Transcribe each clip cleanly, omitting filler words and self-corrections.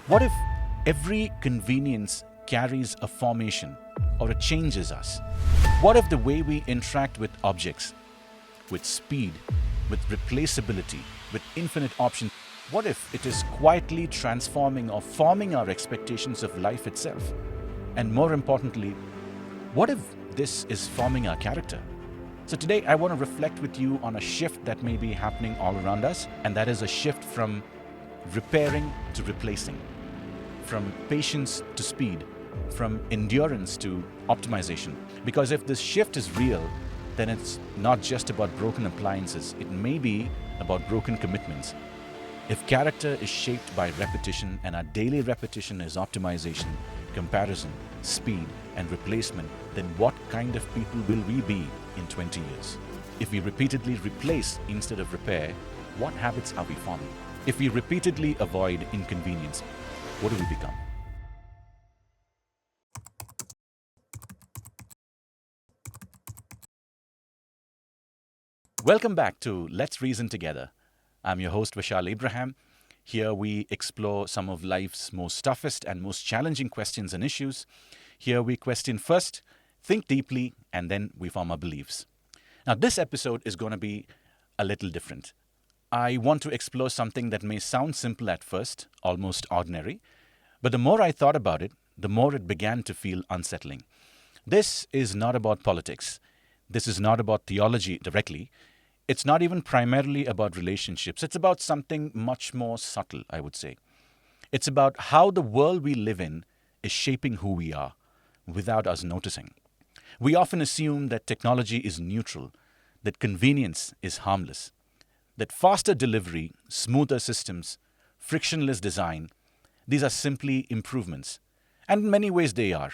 What if every convenience carries a formation or it changes us? What if the way we interact with objects, with speed, with replaceability, with infinite options, what if it is quietly transforming or forming our expectations of life itself? And more importantly, what if this is forming our character? So today I want to reflect with you on a shift that may be happening all around us, and that is a shift from repairing to replacing, from patience to speed, from endurance to optimization. Because if this shift is real, then it's not just about broken appliances, it may be about broken commitments. If character is shaped by repetition and our daily repetition is optimization, comparison, speed, and replacement, then what kind of people will we be in 20 years? If we repeatedly replace instead of repair, what habits are we forming? If we repeatedly avoid inconvenience, what do we become? Welcome back to Let's Reason Together. I'm your host, Vishal Abraham. Here we explore some of life's most toughest and most challenging questions and issues. Here we question first, think deeply, and then we form our beliefs. Now, this episode is going to be a little different. I want to explore something that may sound simple at first, almost ordinary, but the more I thought about it, the more it began to feel unsettling. This is not about politics. This is not about theology directly. It's not even primarily about relationships. It's about something much more subtle, I would say. It's about how the world we live in is shaping who we are without us noticing. We often assume that technology is neutral, that convenience is harmless, that faster delivery, smoother systems, frictionless design, these are simply improvements. And in many ways they are.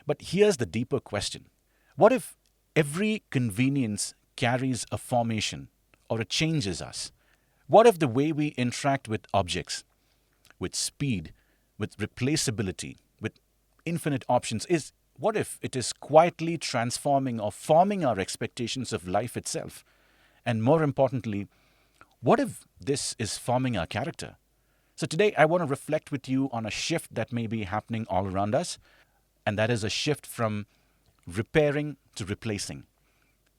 But here's the deeper question. What if every convenience carries a formation or it changes us? What if the way we interact with objects, with speed, with replaceability, with infinite options what if it is quietly transforming or forming our expectations of life itself? And more importantly, what if this is forming our character? So today I want to reflect with you on a shift that may be happening all around us, and that is a shift from repairing to replacing,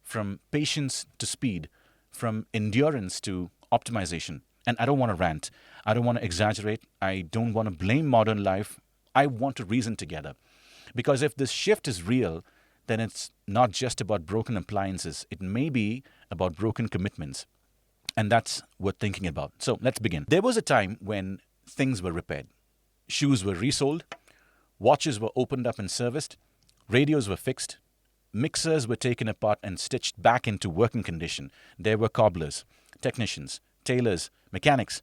from patience to speed, from endurance to optimization. And I don't want to rant. I don't want to exaggerate. I don't want to blame modern life. I want to reason together. Because if this shift is real, then it's not just about broken appliances. It may be about broken commitments. And that's worth thinking about. So let's begin. There was a time when things were repaired. Shoes were resold. Watches were opened up and serviced. Radios were fixed. Mixers were taken apart and stitched back into working condition. There were cobblers, technicians, tailors, mechanics,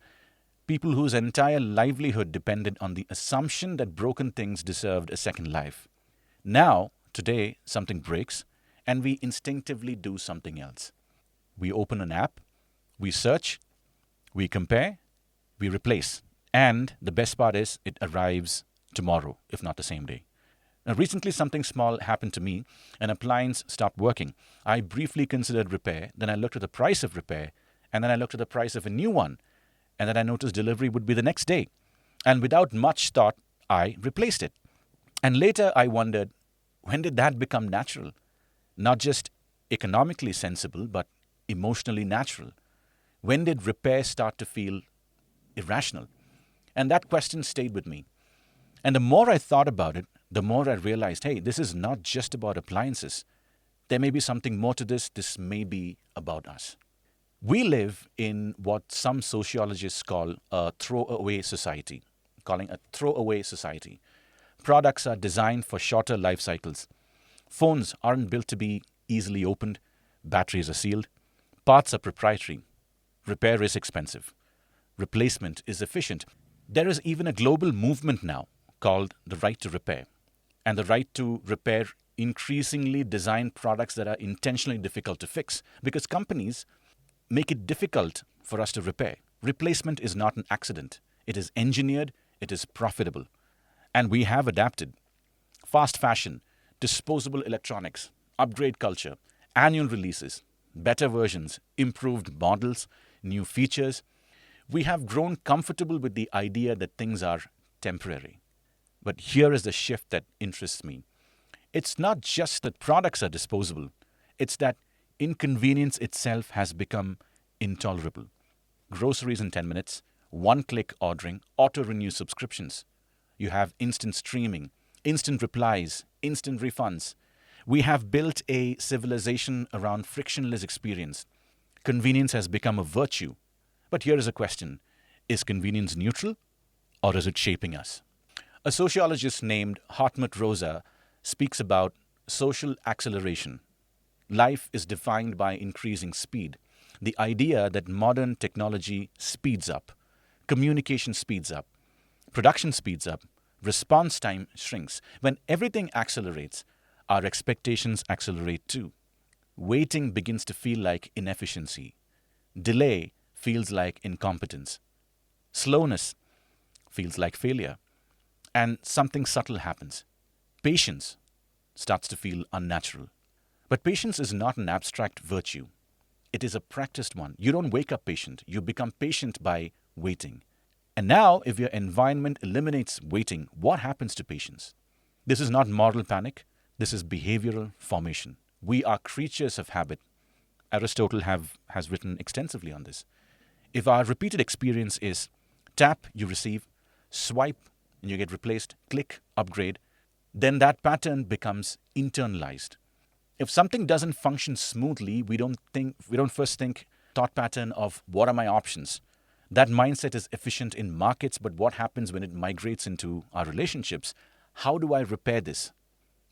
people whose entire livelihood depended on the assumption that broken things deserved a second life. Now, today, something breaks, and we instinctively do something else. We open an app, we search, we compare, we replace. And the best part is it arrives tomorrow, if not the same day. Now, recently, something small happened to me. An appliance stopped working. I briefly considered repair. Then I looked at the price of repair. And then I looked at the price of a new one. And then I noticed delivery would be the next day. And without much thought, I replaced it. And later I wondered, when did that become natural? Not just economically sensible, but emotionally natural. When did repair start to feel irrational? And that question stayed with me. And the more I thought about it, the more I realized, hey, this is not just about appliances. There may be something more to this. This may be about us. We live in what some sociologists call a throwaway society, calling a throwaway society. Products are designed for shorter life cycles. Phones aren't built to be easily opened. Batteries are sealed. Parts are proprietary. Repair is expensive. Replacement is efficient. There is even a global movement now called the right to repair. And the right to repair increasingly design products that are intentionally difficult to fix because companies make it difficult for us to repair. Replacement is not an accident. It is engineered, it is profitable. And we have adapted. Fast fashion, disposable electronics, upgrade culture, annual releases, better versions, improved models, new features. We have grown comfortable with the idea that things are temporary. But here is the shift that interests me. It's not just that products are disposable, it's that inconvenience itself has become intolerable. Groceries in 10 minutes, one click ordering, auto renew subscriptions. You have instant streaming, instant replies, instant refunds. We have built a civilization around frictionless experience. Convenience has become a virtue. But here is a question: is convenience neutral or is it shaping us? A sociologist named Hartmut Rosa speaks about social acceleration. Life is defined by increasing speed. The idea that modern technology speeds up, communication speeds up, production speeds up, response time shrinks. When everything accelerates, our expectations accelerate too. Waiting begins to feel like inefficiency. Delay feels like incompetence. Slowness feels like failure. And something subtle happens. Patience starts to feel unnatural. But patience is not an abstract virtue. It is a practiced one. You don't wake up patient. You become patient by waiting. And now, if your environment eliminates waiting, what happens to patience? This is not moral panic. This is behavioral formation. We are creatures of habit. Aristotle has written extensively on this. If our repeated experience is tap, you receive, swipe, and you get replaced, click, upgrade, then that pattern becomes internalized. If something doesn't function smoothly, we don't first think thought pattern of what are my options. That mindset is efficient in markets, but what happens when it migrates into our relationships? How do I repair this?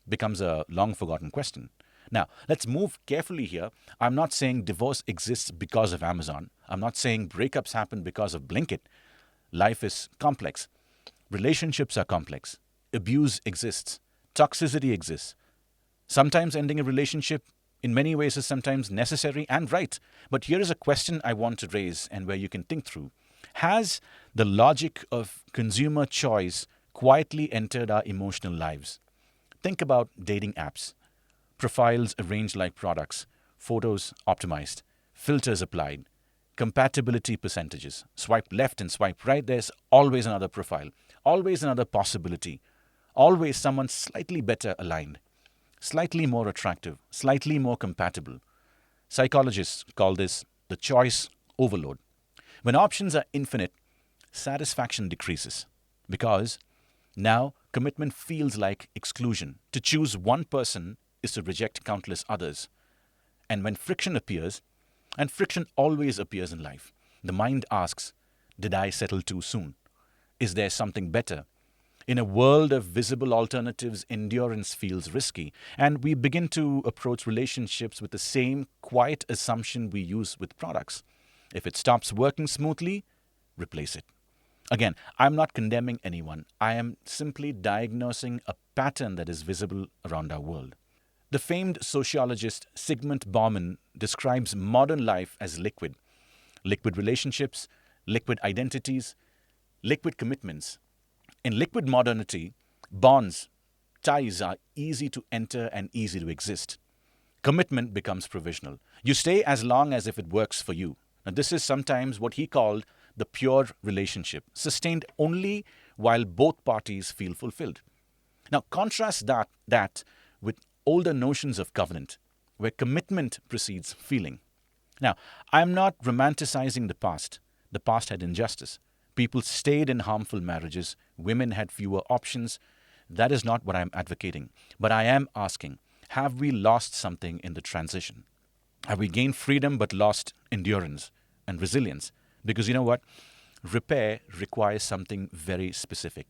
Becomes a long forgotten question. Now, let's move carefully here. I'm not saying divorce exists because of Amazon. I'm not saying breakups happen because of Blinkit. Life is complex. Relationships are complex. Abuse exists. Toxicity exists. Sometimes ending a relationship in many ways is sometimes necessary and right. But here is a question I want to raise and where you can think through. Has the logic of consumer choice quietly entered our emotional lives? Think about dating apps. Profiles arranged like products, photos optimized, filters applied, compatibility percentages. Swipe left and swipe right, there's always another profile, always another possibility, always someone slightly better aligned, slightly more attractive, slightly more compatible. Psychologists call this the choice overload. When options are infinite, satisfaction decreases because now commitment feels like exclusion. To choose one person is to reject countless others. And when friction appears, and friction always appears in life, the mind asks, did I settle too soon? Is there something better? In a world of visible alternatives, endurance feels risky, and we begin to approach relationships with the same quiet assumption we use with products. If it stops working smoothly, replace it. Again, I'm not condemning anyone. I am simply diagnosing a pattern that is visible around our world. The famed sociologist Zygmunt Bauman describes modern life as liquid. Liquid relationships, liquid identities, liquid commitments. In liquid modernity, bonds, ties are easy to enter and easy to exist. Commitment becomes provisional. You stay as long as if it works for you. Now, this is sometimes what he called the pure relationship, sustained only while both parties feel fulfilled. Now, contrast that with older notions of covenant, where commitment precedes feeling. Now, I'm not romanticizing the past. The past had injustice. People stayed in harmful marriages. Women had fewer options. That is not what I'm advocating. But I am asking, have we lost something in the transition? Have we gained freedom but lost endurance and resilience? Because you know what? Repair requires something very specific.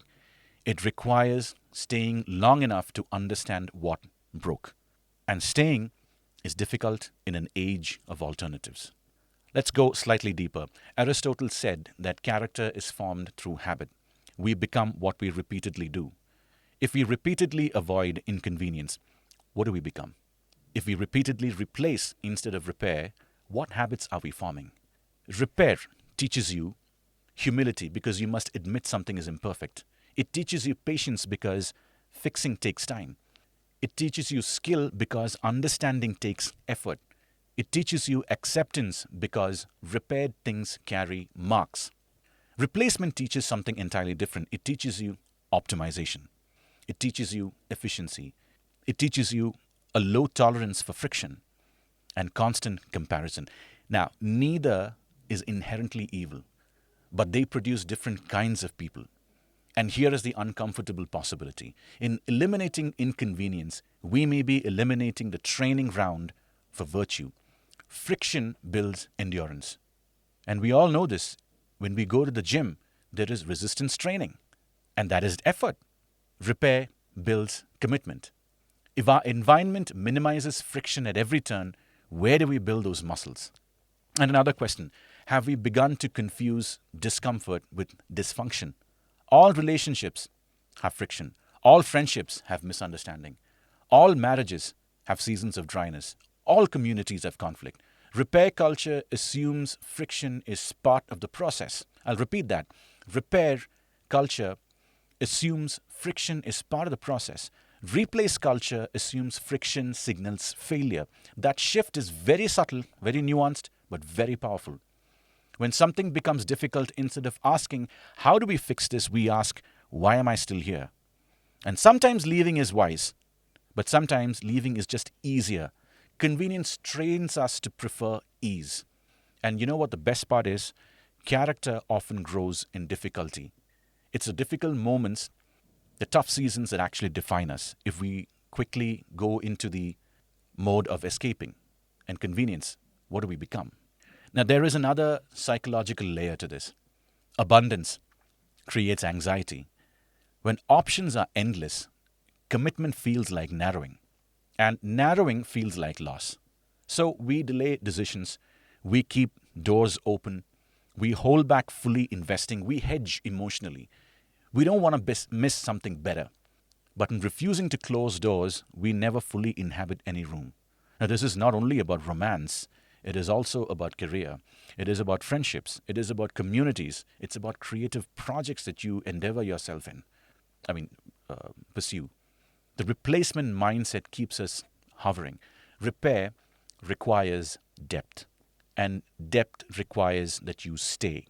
It requires staying long enough to understand what broke. And staying is difficult in an age of alternatives. Let's go slightly deeper. Aristotle said that character is formed through habit. We become what we repeatedly do. If we repeatedly avoid inconvenience, what do we become? If we repeatedly replace instead of repair, what habits are we forming? Repair teaches you humility because you must admit something is imperfect. It teaches you patience because fixing takes time. It teaches you skill because understanding takes effort. It teaches you acceptance because repaired things carry marks. Replacement teaches something entirely different. It teaches you optimization. It teaches you efficiency. It teaches you a low tolerance for friction and constant comparison. Now, neither is inherently evil, but they produce different kinds of people. And here is the uncomfortable possibility. In eliminating inconvenience, we may be eliminating the training ground for virtue. Friction builds endurance. And we all know this. When we go to the gym, there is resistance training, and that is effort. Repair builds commitment. If our environment minimizes friction at every turn, where do we build those muscles? And another question, have we begun to confuse discomfort with dysfunction? All relationships have friction. All friendships have misunderstanding. All marriages have seasons of dryness. All communities have conflict. Repair culture assumes friction is part of the process. I'll repeat that. Repair culture assumes friction is part of the process. Replace culture assumes friction signals failure. That shift is very subtle, very nuanced, but very powerful. When something becomes difficult, instead of asking, how do we fix this, we ask, why am I still here? And sometimes leaving is wise, but sometimes leaving is just easier. Convenience trains us to prefer ease. And you know what the best part is? Character often grows in difficulty. It's the difficult moments, the tough seasons that actually define us. If we quickly go into the mode of escaping and convenience, what do we become? Now, there is another psychological layer to this. Abundance creates anxiety. When options are endless, commitment feels like narrowing, and narrowing feels like loss. So we delay decisions, we keep doors open, we hold back fully investing, we hedge emotionally. We don't want to miss something better. But in refusing to close doors, we never fully inhabit any room. Now, this is not only about romance, it is also about career. It is about friendships. It is about communities. It's about creative projects that you endeavor yourself in. Pursue. The replacement mindset keeps us hovering. Repair requires depth, and depth requires that you stay.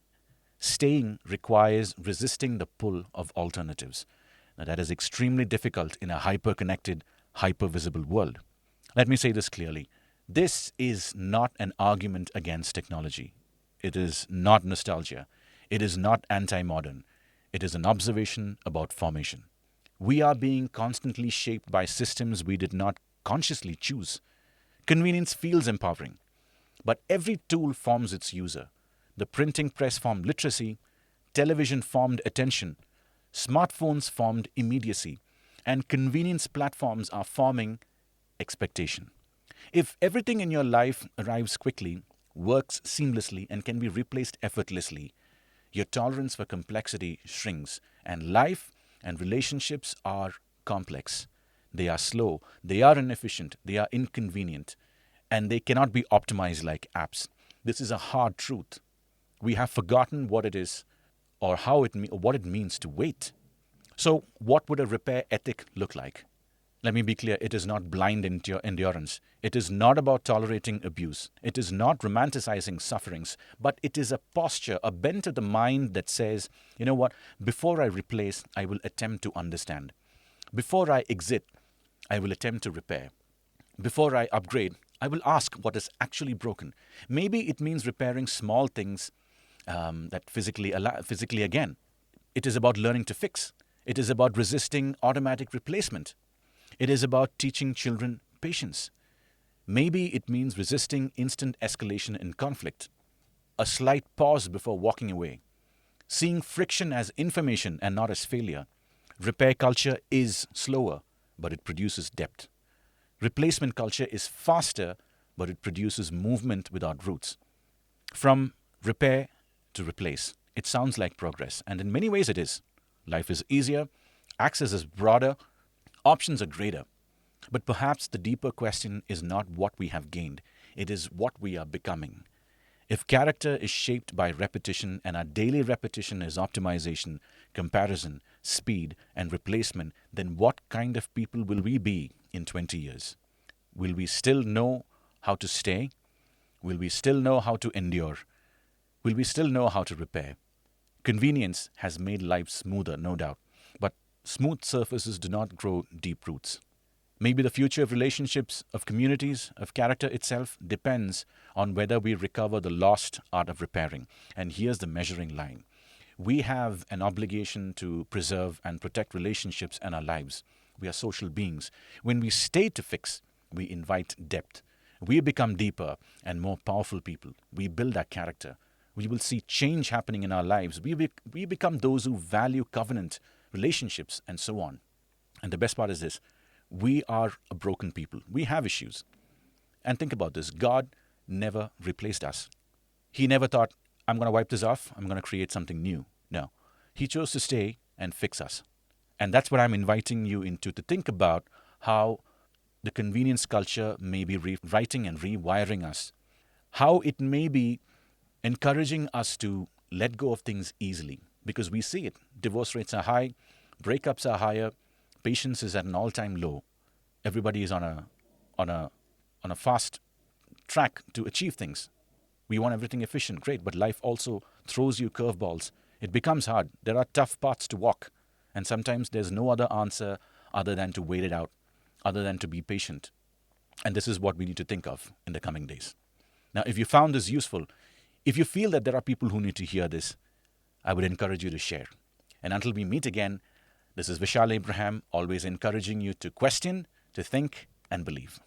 Staying requires resisting the pull of alternatives. Now, that is extremely difficult in a hyper-connected, hyper-visible world. Let me say this clearly. This is not an argument against technology. It is not nostalgia. It is not anti-modern. It is an observation about formation. We are being constantly shaped by systems we did not consciously choose. Convenience feels empowering, but every tool forms its user. The printing press formed literacy, television formed attention, smartphones formed immediacy, and convenience platforms are forming expectation. If everything in your life arrives quickly, works seamlessly, and can be replaced effortlessly, your tolerance for complexity shrinks, and life and relationships are complex. They are slow, they are inefficient, they are inconvenient, and they cannot be optimized like apps. This is a hard truth. We have forgotten what it is or what it means to wait. So, what would a repair ethic look like? Let me be clear, it is not blind endurance. It is not about tolerating abuse. It is not romanticizing sufferings, but it is a posture, a bent of the mind that says, you know what, before I replace, I will attempt to understand. Before I exit, I will attempt to repair. Before I upgrade, I will ask what is actually broken. Maybe it means repairing small things that physically again. It is about learning to fix. It is about resisting automatic replacement. It is about teaching children patience. Maybe it means resisting instant escalation in conflict. A slight pause before walking away. Seeing friction as information and not as failure. Repair culture is slower, but it produces depth. Replacement culture is faster, but it produces movement without roots. From repair to replace, it sounds like progress, and in many ways it is. Life is easier, access is broader, options are greater. But perhaps the deeper question is not what we have gained, it is what we are becoming. If character is shaped by repetition and our daily repetition is optimization, comparison, speed, and replacement, then what kind of people will we be in 20 years? Will we still know how to stay? Will we still know how to endure? Will we still know how to repair? Convenience has made life smoother, no doubt, but smooth surfaces do not grow deep roots. Maybe the future of relationships, of communities, of character itself depends on whether we recover the lost art of repairing. And here's the measuring line. We have an obligation to preserve and protect relationships and our lives. We are social beings. When we stay to fix, we invite depth. We become deeper and more powerful people. We build our character. We will see change happening in our lives. We become those who value covenant, relationships, and so on. And the best part is this: we are a broken people. We have issues. And think about this: God never replaced us. He never thought, I'm going to wipe this off, I'm going to create something new. No. He chose to stay and fix us. And that's what I'm inviting you into, to think about how the convenience culture may be rewriting and rewiring us. How it may be encouraging us to let go of things easily, because we see it. Divorce rates are high, breakups are higher, patience is at an all-time low. Everybody is on a fast track to achieve things. We want everything efficient, great, but life also throws you curveballs. It becomes hard. There are tough paths to walk, and sometimes there's no other answer other than to wait it out, other than to be patient. And this is what we need to think of in the coming days. Now, if you found this useful, if you feel that there are people who need to hear this, I would encourage you to share. And until we meet again, this is Vishal Abraham, always encouraging you to question, to think, and believe.